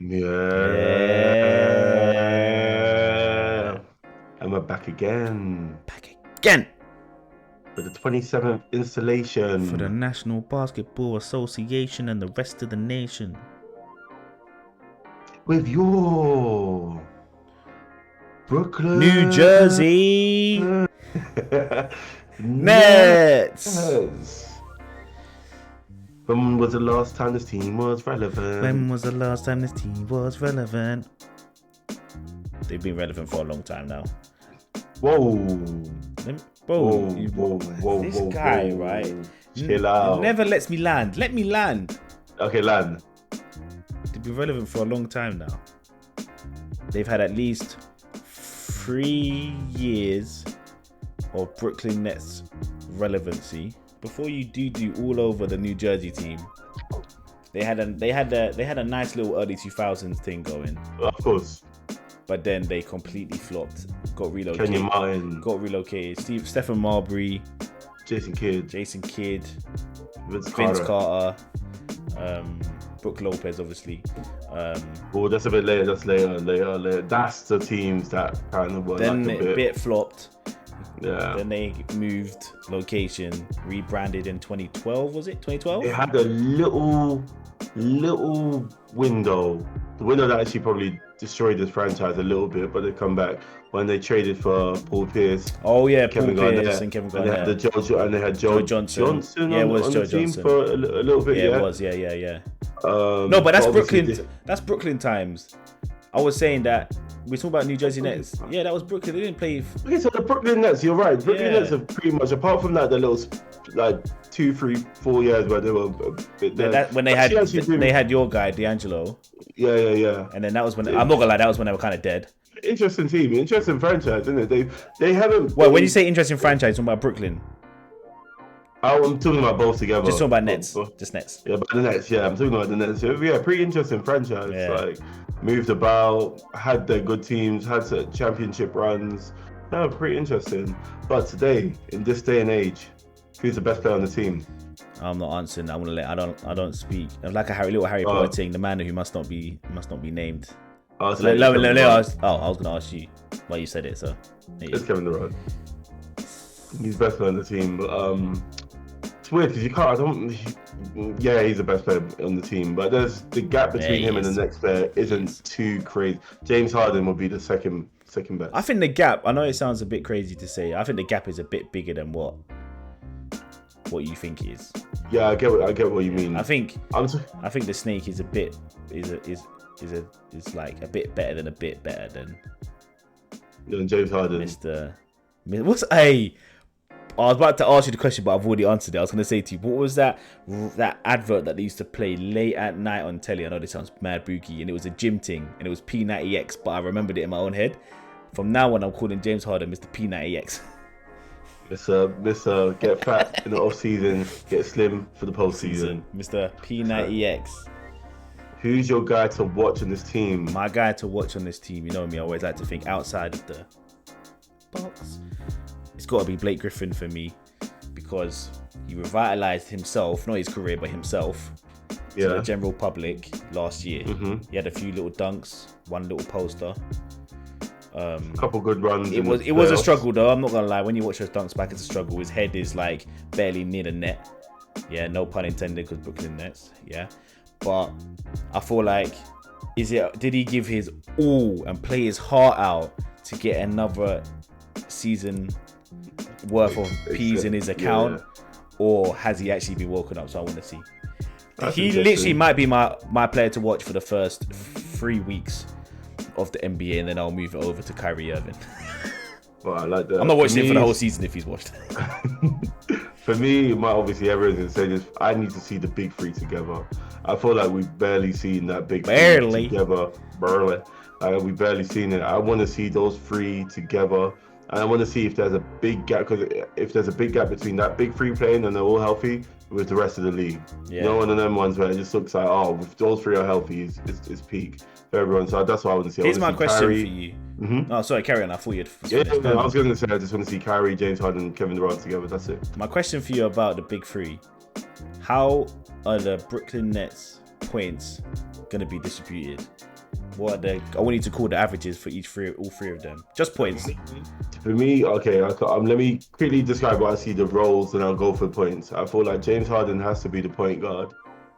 Yeah. And we're back again Back again for the 27th for the installation National Basketball Association and the rest of the nation. with your Brooklyn New Jersey Nets. Nets. When was the last time this team was relevant? When was the last time this team was relevant? They've been relevant for a long time now. Whoa. Bro, this guy, right? Chill out. Never lets me land. Let me land. Okay, land. They've been relevant for a long time now. They've had at least 3 years of Brooklyn Nets relevancy before you do all over the New Jersey team. They had a nice little early 2000s thing going. Of course. But then they completely flopped. Got relocated. Kenyon Martin. Stephen Marbury. Jason Kidd. Vince Carter. Brook Lopez, obviously. Oh, that's a bit later. That's later. That's the teams that kind of were then like a bit flopped. Yeah. Then they moved location, rebranded in 2012. Was it 2012? It had a little window. The window that actually probably destroyed this franchise a little bit, but they come back when they traded for Paul Pierce. Oh yeah, Kevin Paul Garnett, Pierce and Kevin Garnett. And they had Joe Johnson. Yeah, it was on Joe the team Johnson for a little bit. Yeah, it was. Yeah. No, but that's Brooklyn. That's Brooklyn times. I was saying that we talk about New Jersey Nets. Yeah, that was Brooklyn. They didn't play. Okay, so the Brooklyn Nets, you're right. Brooklyn Nets are pretty much, apart from that, the little like 2, 3, 4 years where they were a bit there. When they had your guy D'Angelo. Yeah. And then that was when I'm not gonna lie, that was when they were kind of dead. Interesting team, interesting franchise, isn't it? They haven't. Well, when you say interesting franchise, you're talking about Brooklyn. I'm talking about both together. Just talking about Nets. Just Nets. Yeah, but the Nets. Yeah, I'm talking about the Nets. Yeah, pretty interesting franchise. Yeah. Like moved about, had their good teams, had some championship runs. No, pretty interesting. But today, in this day and age, who's the best player on the team? I'm not answering. I don't speak. I'm like a little Harry Potter thing. The man who must not be named. I was going to ask you why you said it. So it's Kevin Durant. He's the best player on the team. It's weird because you can't. Yeah, he's the best player on the team, but there's the gap between him and the next player isn't too crazy. James Harden would be the second best. I think the gap. I know it sounds a bit crazy to say. I think the gap is a bit bigger than what you think it is. Yeah, I get what you mean. I think the snake is a bit is like a bit better than James Harden. I was about to ask you the question, but I've already answered it. I was going to say to you, what was that advert that they used to play late at night on telly? I know this sounds mad boogie, and it was a gym thing, and it was P90X, but I remembered it in my own head. From now on, I'm calling James Harden Mr. P90X. Mr. Get fat in the off season, get slim for the postseason. Mr. P90X. Who's your guy to watch on this team? My guy to watch on this team, you know me, I always like to think outside of the box. It's got to be Blake Griffin for me because he revitalized himself, not his career, but himself, to the general public last year. Mm-hmm. He had a few little dunks, one little poster. A couple good runs. It was a struggle though. I'm not gonna lie. When you watch those dunks back, it's a struggle. His head is like barely near the net. Yeah, no pun intended, because Brooklyn Nets. Yeah, but I feel like, did he give his all and play his heart out to get another season worth of P's in his account, or has he actually been woken up? So I want to see. He literally might be my player to watch for the first 3 weeks of the NBA, and then I'll move it over to Kyrie Irving. Well, I like that. I'm not watching him for the whole season if he's watched. For me, obviously everyone's gonna say this. I need to see the big three together. I feel like we've barely seen that big three together. We've barely seen it. I want to see those three together. And I want to see if there's a big gap, because if there's a big gap between that big three playing and they're all healthy with the rest of the league. Yeah. No one of them ones where it just looks like, if those three are healthy, it's peak for everyone. So that's what I want to see. Here's my question Kyrie. for you. Mm-hmm. Oh, sorry, carry on. I thought you'd. I was going to say, I just want to see Kyrie, James Harden, and Kevin Durant together. That's it. My question for you about the big three: how are the Brooklyn Nets points going to be distributed? I want you to call the averages for all three of them. Just points. For me, okay, let me quickly describe what I see the roles, and I'll go for points. I feel like James Harden has to be the point guard.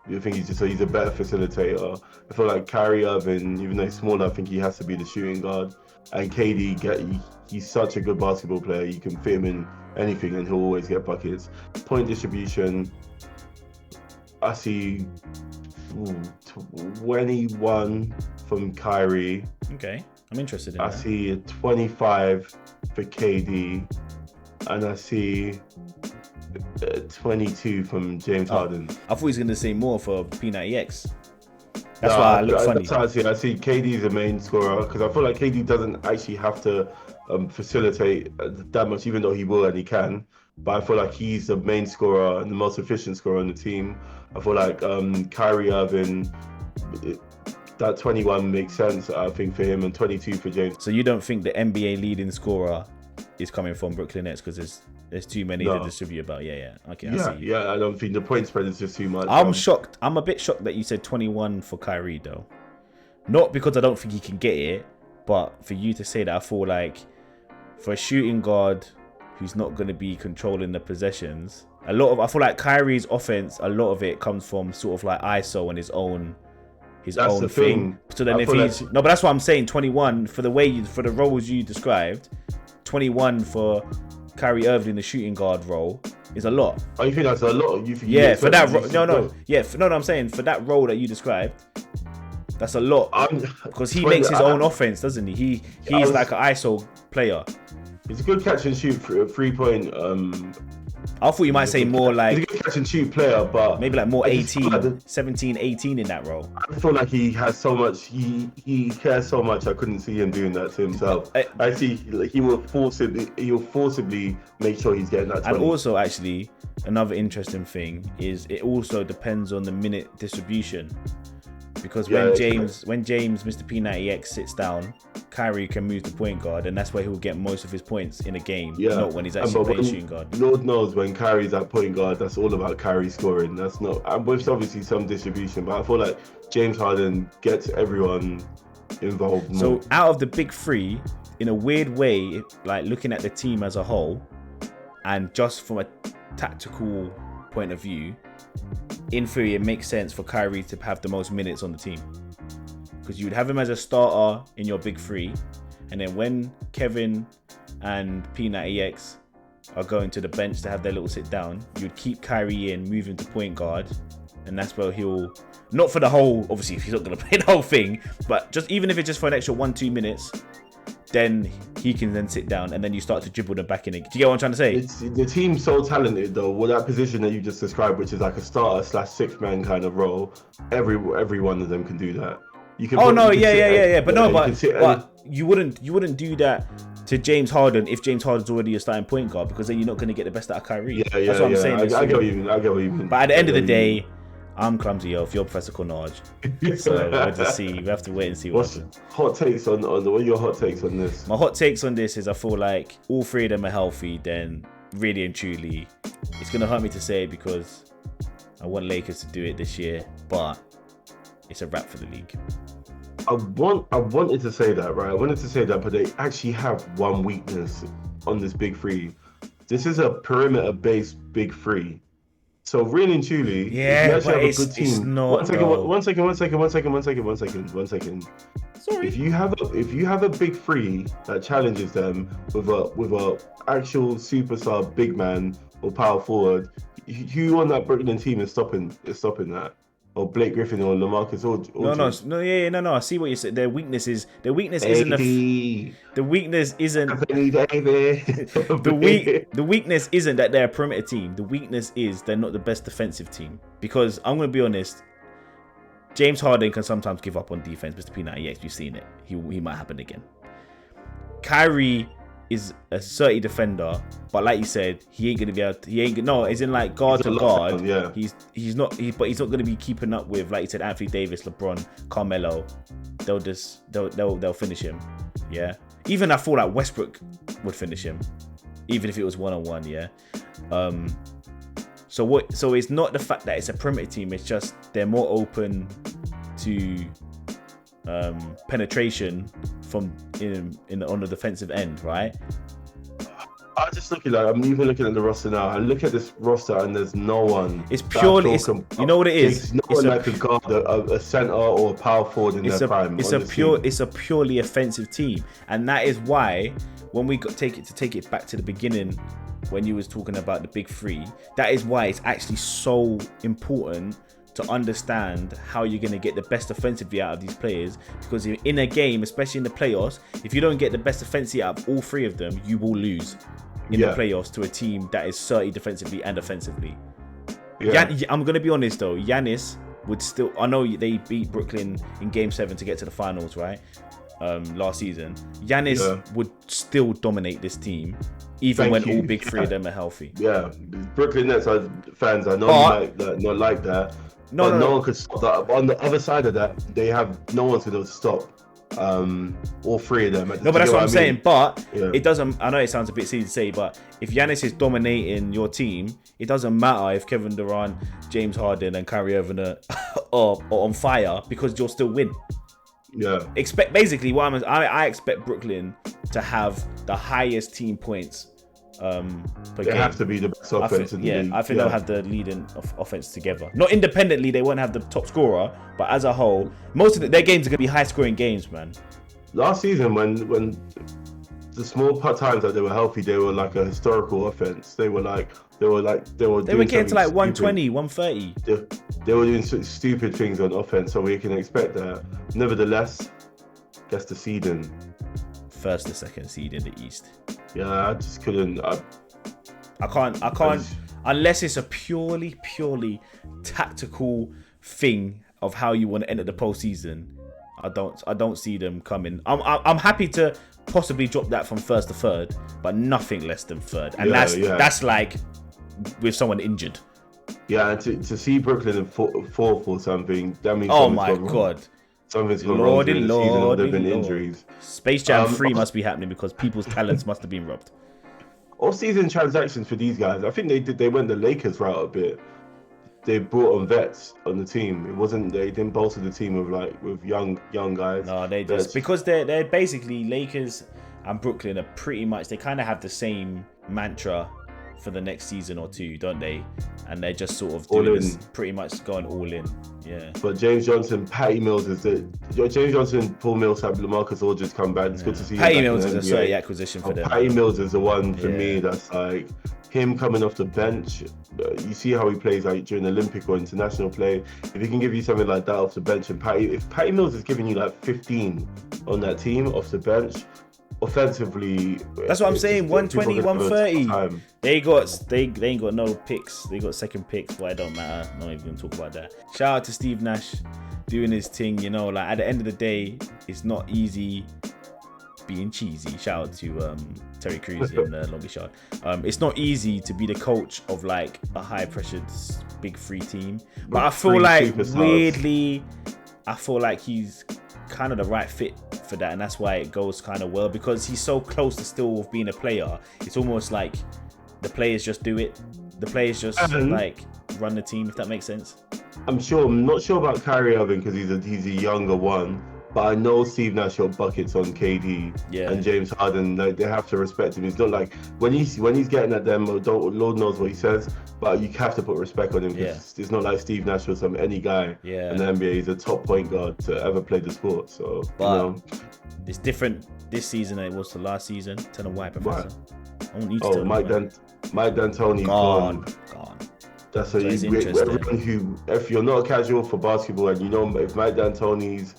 I think he's a better facilitator. I feel like Kyrie Irving, even though he's smaller, I think he has to be the shooting guard. And KD, he's such a good basketball player. You can fit him in anything, and he'll always get buckets. Point distribution, I see 21 from Kyrie. Okay, I'm interested in that. I see 25 for KD, and I see 22 from James Harden. I thought he was going to say more for P90X. That's why I look funny. That's how I see KD as the main scorer, because I feel like KD doesn't actually have to facilitate that much, even though he will and he can. But I feel like he's the main scorer and the most efficient scorer on the team. I feel like Kyrie Irving, that 21 makes sense, I think, for him, and 22 for James. So you don't think the NBA leading scorer is coming from Brooklyn Nets because there's too many to distribute about? Yeah. Okay, I see. Yeah, I don't think the point spread is just too much. I'm shocked. I'm a bit shocked that you said 21 for Kyrie, though. Not because I don't think he can get it, but for you to say that, I feel like for a shooting guard who's not going to be controlling the possessions, I feel like Kyrie's offense, a lot of it comes from sort of like ISO and his own thing. So then but that's what I'm saying. 21 for the roles you described, 21 for Kyrie Irving in the shooting guard role is a lot. Oh, you think that's a lot? For that I'm saying for that role that you described, that's a lot because he makes his own offense, doesn't he? He's like an ISO player. He's a good catch and shoot 3-point. I thought you might say more like he's a good catch and shoot player, but maybe like more 17, 18 in that role. I feel like he has so much. He cares so much. I couldn't see him doing that to himself. I see like he will forcibly make sure he's getting that 20. And also, actually, another interesting thing is it also depends on the minute distribution. Because when James, Mr. P90X sits down, Kyrie can move to point guard, and that's where he'll get most of his points in a game, not when he's actually playing shooting guard. Lord knows when Kyrie's at point guard, that's all about Kyrie scoring. That's not, and with obviously some distribution, but I feel like James Harden gets everyone involved more. So out of the big three, in a weird way, like looking at the team as a whole, and just from a tactical point of view, in theory, it makes sense for Kyrie to have the most minutes on the team because you would have him as a starter in your big three, and then when Kevin and P90X are going to the bench to have their little sit down, you'd keep Kyrie in, move him to point guard, and that's where he'll, not for the whole, obviously he's not going to play the whole thing, but just even if it's just for an extra 1-2 minutes, then he can then sit down and then you start to dribble them back in. Do you get what I'm trying to say? The team's so talented though. With that position that you just described, which is like a starter / sixth man kind of role, every one of them can do that. You can. But you wouldn't do that to James Harden if James Harden's already a starting point guard, because then you're not going to get the best out of Kyrie. That's what I'm saying. I get what you mean. But at the end of the day, I'm Clumsy Elf, you're Professor Cornage. So we'll just see. We have to wait and see what happens. What are your hot takes on this? My hot takes on this is I feel like all three of them are healthy, then really and truly, it's going to hurt me to say it because I want Lakers to do it this year, but it's a wrap for the league. I wanted to say that, right? I wanted to say that, but they actually have one weakness on this big three. This is a perimeter-based big three. So really and truly, if you actually have a good team. It's not, one second. Sorry. If you have a big three that challenges them with a actual superstar big man or power forward, who on that Brooklyn team is stopping that? Or Blake Griffin or LaMarcus Aldridge? No. I see what you said. Their weakness isn't the weakness isn't the weakness isn't that they're a perimeter team. The weakness is they're not the best defensive team. Because I'm going to be honest, James Harden can sometimes give up on defense. Mr. P90X, we've seen it. He might happen again. Kyrie is a 30 defender, but like you said, he ain't gonna be able to, as in like guard to guard. Yeah. He's not gonna be keeping up with, like you said, Anthony Davis, LeBron, Carmelo. They'll finish him. Yeah. Even I feel like Westbrook would finish him, even if it was 1-on-1. Yeah. So it's not the fact that it's a perimeter team. It's just they're more open to penetration from on the defensive end, right? I'm just looking at. I'm even looking at the roster now. I look at this roster and there's no one. It's purely. You know what it is? No one that could guard a center or a power forward in their prime. It's a purely offensive team, and that is why when we take it back to the beginning, when you was talking about the big three, that is why it's actually so important to understand how you're going to get the best offensively out of these players, because in a game, especially in the playoffs, if you don't get the best offensively out of all three of them, you will lose in the playoffs to a team that is 30 defensively and offensively. I'm going to be honest though, Giannis would still, I know they beat Brooklyn in game 7 to get to the finals, right? Last season, Giannis would still dominate this team even when all big three of them are healthy. Yeah, Brooklyn Nets fans, I know you like that, not like that. No one could stop that. On the other side of that, they have no one's going to stop all three of them. No, but that's what I'm saying. But it doesn't. I know it sounds a bit silly to say, but if Giannis is dominating your team, it doesn't matter if Kevin Durant, James Harden, and Kyrie Irving are on fire, because you'll still win. Yeah. Basically, I expect Brooklyn to have the highest team points per game. They have to be the best offense in the league. I think they'll have the leading offense together. Not independently, they won't have the top scorer, but as a whole, most of their games are going to be high-scoring games, man. Last season, when the small times that they were healthy, they were like a historical offense. They were getting to like 120, 130. They were doing stupid things on offense, so we can expect that. Nevertheless, guess the seeding. First or second seed in the East. Yeah, I just couldn't. I can't unless it's a purely tactical thing of how you want to enter the postseason. I don't see them coming. I'm happy to possibly drop that from first to third, but nothing less than third, and that's like with someone injured. Yeah, and to see Brooklyn in fourth or something, that means oh my god. Something's gone wrong during the season, or there have been injuries. Space Jam 3 must be happening because people's talents must have been robbed. Off-season transactions for these guys, I think they went the Lakers route a bit. They brought on vets on the team. They didn't bolster the team with young guys. No, they just because they're basically Lakers and Brooklyn are pretty much, they kind of have the same mantra for the next season or two, don't they? And they're just sort of doing this, pretty much going all in. Yeah. But James Johnson, Patty Mills James Johnson, Paul Millsap, LaMarcus Aldridge come back. It's good to see Patty Mills is a sturdy acquisition for them. Patty Mills is the one for me that's like him coming off the bench. You see how he plays like during Olympic or international play. If he can give you something like that off the bench, and if Patty Mills is giving you like 15 on that team off the bench, offensively, that's what I'm saying. 120, 130. They ain't got no picks. They got second picks, but it don't matter. Not even gonna talk about that. Shout out to Steve Nash doing his thing. You know, like at the end of the day, it's not easy being cheesy. Shout out to Terry Crews in Long Beach Yard. It's not easy to be the coach of like a high pressured big three team, but I feel like weirdly, he's kind of the right fit for that, and that's why it goes kind of well, because he's so close to still being a player. It's almost like the players just do it. The players just like run the team, if that makes sense. I'm not sure about Kyrie Irving because he's a younger one, but I know Steve Nash got buckets on KD and James Harden. Like, they have to respect him. It's not like when he's getting at them, Lord knows what he says, but you have to put respect on him. It's not like Steve Nash was any guy in the NBA. He's a top point guard to ever play the sport. So, it's different this season than it was the last season. Tell them why, Professor. I want you to tell Mike D'Antoni's gone. That's if you're not a casual for basketball and you know if Mike D'Antoni's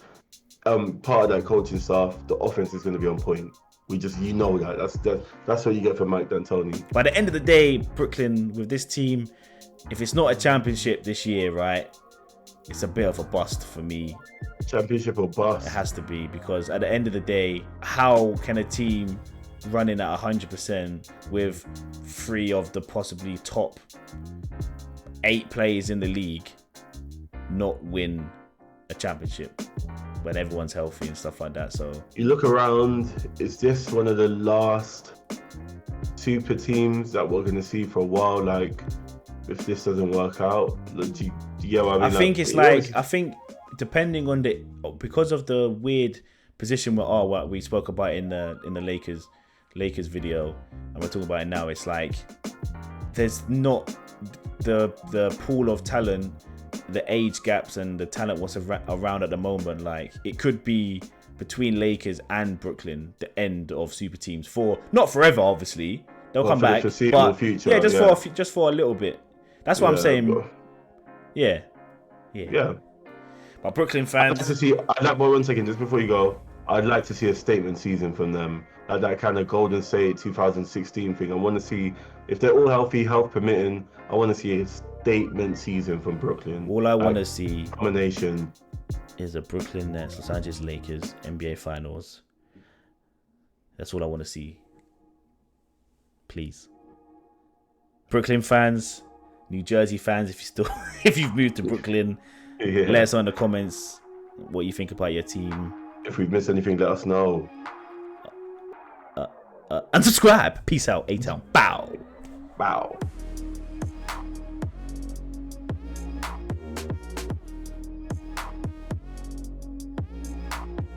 part of that coaching staff, the offense is going to be on point. That's what you get from Mike D'Antoni. By the end of the day, Brooklyn, with this team, if it's not a championship this year, right, it's a bit of a bust for me. Championship or bust? It has to be, because at the end of the day, how can a team running at 100% with 3 of the possibly top 8 players in the league not win a championship when everyone's healthy and stuff like that? So you look around, is this one of the last super teams that we're going to see for a while? Like if this doesn't work out? Do you get what I mean? I think it's like, I think depending on because of the weird position what we spoke about in the Lakers video, and we're talking about it now. It's like there's not the pool of talent, the age gaps, and the talent what's around at the moment. Like it could be between Lakers and Brooklyn, the end of super teams for not forever, obviously. They'll come back, but future, yeah, just for a little bit. That's what I'm saying. Yeah. But Brooklyn fans, one second, just before you go, I'd like to see a statement season from them, like that kind of Golden State 2016 thing. I want to see, if they're all healthy, health permitting, I want to see a statement season from Brooklyn. All I want to see domination is a Brooklyn Nets, Los Angeles Lakers NBA Finals. That's all I want to see. Please, Brooklyn fans, New Jersey fans, if you've moved to Brooklyn, let us know in the comments what you think about your team. If we've missed anything, let us know. And subscribe. Peace out. A-Town. Bow.